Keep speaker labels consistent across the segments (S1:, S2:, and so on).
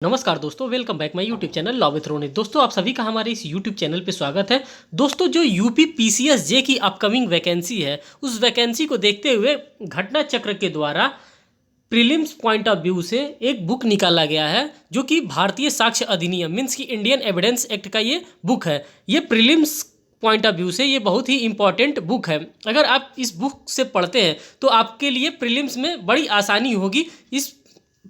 S1: नमस्कार दोस्तों, welcome back my YouTube channel law with Ronit. दोस्तों, आप सभी का हमारे इस यूट्यूब चैनल पे स्वागत है। दोस्तों, जो यूपी पीसीएस जे की अपकमिंग वैकेंसी है, उस वैकेंसी को देखते हुए घटना चक्र के द्वारा प्रीलिम्स पॉइंट ऑफ व्यू से एक बुक निकाला गया है, जो कि भारतीय साक्ष्य अधिनियम मीन्स की इंडियन एविडेंस एक्ट का ये बुक है। ये प्रीलिम्स पॉइंट ऑफ व्यू से ये बहुत ही इंपॉर्टेंट बुक है। अगर आप इस बुक से पढ़ते हैं तो आपके लिए प्रीलिम्स में बड़ी आसानी होगी इस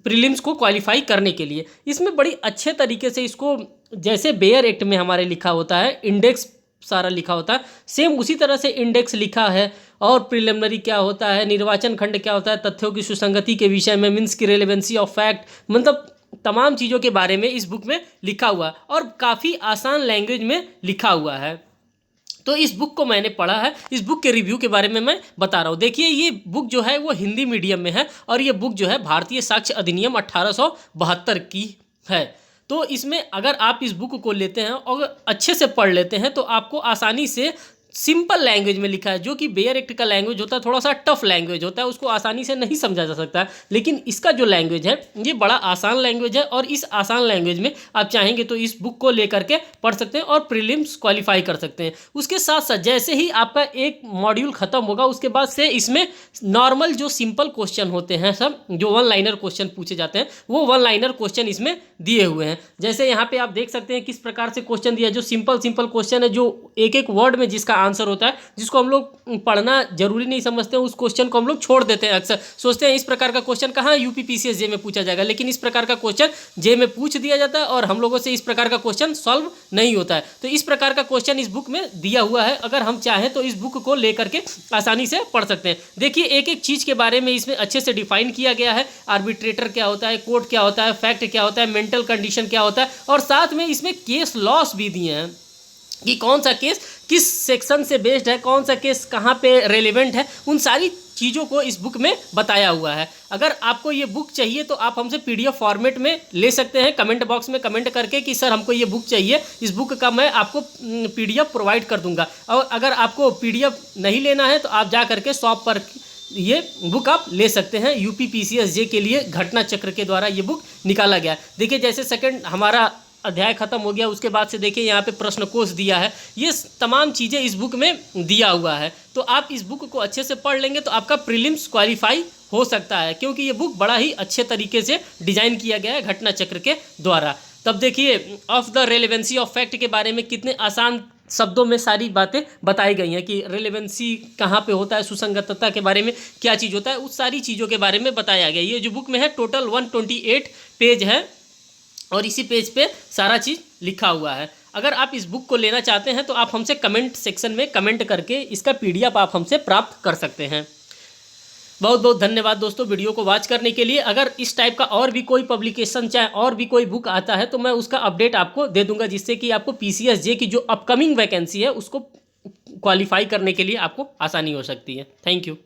S1: प्रीलिम्स को क्वालिफाई करने के लिए। इसमें बड़ी अच्छे तरीके से इसको, जैसे बेयर एक्ट में हमारे लिखा होता है, इंडेक्स सारा लिखा होता है, सेम उसी तरह से इंडेक्स लिखा है। और प्रिलिमिनरी क्या होता है, निर्वाचन खंड क्या होता है, तथ्यों की सुसंगति के विषय में, मीन्स की रेलेवेंसी ऑफ फैक्ट, मतलब तमाम चीज़ों के बारे में इस बुक में लिखा हुआ है और काफ़ी आसान लैंग्वेज में लिखा हुआ है। तो इस बुक को मैंने पढ़ा है। इस बुक के रिव्यू के बारे में मैं बता रहा हूँ। देखिए, ये बुक जो है वो हिंदी मीडियम में है और ये बुक जो है भारतीय साक्ष्य अधिनियम 1872 की है। तो इसमें अगर आप इस बुक को लेते हैं और अच्छे से पढ़ लेते हैं तो आपको आसानी से, सिंपल लैंग्वेज में लिखा है, जो कि बेयर एक्ट का लैंग्वेज होता है थोड़ा सा टफ लैंग्वेज होता है, उसको आसानी से नहीं समझा जा सकता है। लेकिन इसका जो लैंग्वेज है ये बड़ा आसान लैंग्वेज है और इस आसान लैंग्वेज में आप चाहेंगे तो इस बुक को लेकर के पढ़ सकते हैं और प्रीलिम्स क्वालिफाई कर सकते हैं। उसके साथ साथ जैसे ही आपका एक मॉड्यूल खत्म होगा उसके बाद से इसमें नॉर्मल जो सिंपल क्वेश्चन होते हैं, सब जो वन लाइनर क्वेश्चन पूछे जाते हैं, वो वन लाइनर क्वेश्चन इसमें दिए हुए हैं। जैसे यहाँ पे आप देख सकते हैं किस प्रकार से क्वेश्चन दिया है। जो सिंपल क्वेश्चन है, जो एक एक वर्ड में जिसका आंसर होता है, जिसको हम लोग पढ़ना जरूरी नहीं समझते हैं, उस क्वेश्चन को हम लोग छोड़ देते हैं। अक्सर सोचते हैं इस प्रकार का क्वेश्चन कहाँ यूपी पीसीएस जे में पूछा जाएगा, लेकिन इस प्रकार का क्वेश्चन जे में पूछ दिया जाता है और हम लोगों से इस प्रकार का क्वेश्चन सॉल्व नहीं होता है। तो इस प्रकार का क्वेश्चन इस बुक में दिया हुआ है। अगर हम चाहें तो इस बुक को लेकर के आसानी से पढ़ सकते हैं। देखिए, एक एक चीज़ के बारे में इसमें अच्छे से डिफाइन किया गया है। आर्बिट्रेटर क्या होता है, कोर्ट क्या होता है, फैक्ट क्या होता है, मेंटल कंडीशन क्या होता है, और साथ में इसमें केस लॉस भी दिए हैं कि कौन सा केस किस सेक्शन से बेस्ड है, कौन सा केस कहाँ पे रेलेवेंट है। उन सारी चीज़ों को इस बुक में बताया हुआ है। अगर आपको ये बुक चाहिए तो आप हमसे पीडीएफ फॉर्मेट में ले सकते हैं। कमेंट बॉक्स में कमेंट करके कि सर हमको ये बुक चाहिए, इस बुक का मैं आपको पीडीएफ प्रोवाइड कर दूंगा। और अगर आपको पीडीएफ नहीं लेना है तो आप जा करके शॉप पर ये बुक आप ले सकते हैं। यूपी पीसीएस जे के लिए घटना चक्र के द्वारा ये बुक निकाला गया है। देखिए, जैसे सेकंड हमारा अध्याय खत्म हो गया, उसके बाद से देखिए यहाँ पे प्रश्न कोश दिया है। ये तमाम चीज़ें इस बुक में दिया हुआ है। तो आप इस बुक को अच्छे से पढ़ लेंगे तो आपका प्रीलिम्स क्वालिफाई हो सकता है, क्योंकि ये बुक बड़ा ही अच्छे तरीके से डिजाइन किया गया है घटना चक्र के द्वारा। तब देखिए, of the relevancy of fact के बारे में कितने आसान शब्दों में सारी बातें बताई गई हैं कि रेलेवेंसी कहाँ पे होता है, सुसंगतता के बारे में क्या चीज़ होता है, उस सारी चीज़ों के बारे में बताया गया। ये जो बुक में है टोटल 128 पेज है और इसी पेज पे सारा चीज़ लिखा हुआ है। अगर आप इस बुक को लेना चाहते हैं तो आप हमसे कमेंट सेक्शन में कमेंट करके इसका पीडीएफ आप हमसे प्राप्त कर सकते हैं। बहुत बहुत धन्यवाद दोस्तों वीडियो को वॉच करने के लिए। अगर इस टाइप का और भी कोई पब्लिकेशन चाहे और भी कोई बुक आता है तो मैं उसका अपडेट आपको दे दूंगा, जिससे कि आपको पीसीएस जे की जो अपकमिंग वैकेंसी है उसको क्वालिफाई करने के लिए आपको आसानी हो सकती है। Thank you.